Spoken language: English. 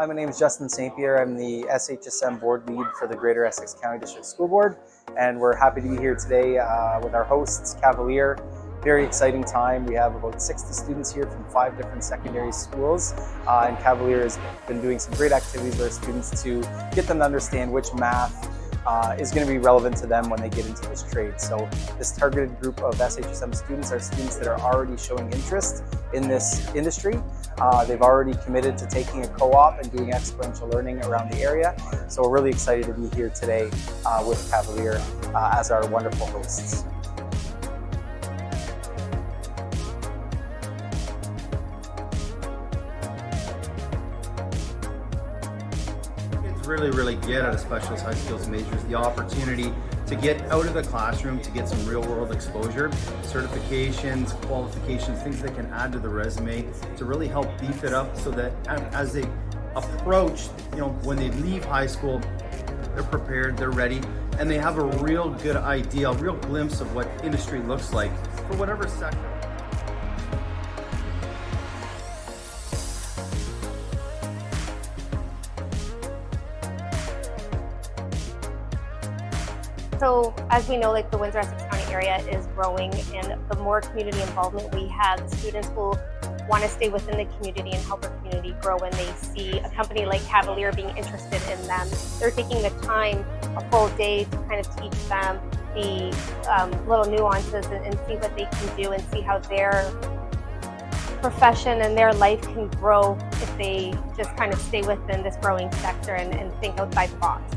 Hi, my name is Justin St. Pierre. I'm the SHSM board lead for the Greater Essex County District School Board, and we're happy to be here today with our hosts, Cavalier. Very exciting time. We have about 60 students here from 5 different secondary schools, and Cavalier has been doing some great activities with our students to get them to understand which math is going to be relevant to them when they get into this trade. So this targeted group of SHSM students are students that are already showing interest in this industry. They've already committed to taking a co-op and doing experiential learning around the area. So we're really excited to be here today with Cavalier as our wonderful hosts. Really get out of specialist high skills majors the opportunity to get out of the classroom, to get some real world exposure, certifications, qualifications, things they can add to the resume to really help beef it up so that as they approach, when they leave high school, they're prepared, they're ready, and they have a real good idea, a real glimpse of what industry looks like for whatever sector. So as we know, the Windsor-Essex County area is growing, and the more community involvement we have, the students will want to stay within the community and help our community grow when they see a company like Cavalier being interested in them. They're taking the time, a full day, to kind of teach them the little nuances and see what they can do and see how their profession and their life can grow if they just kind of stay within this growing sector and think outside the box.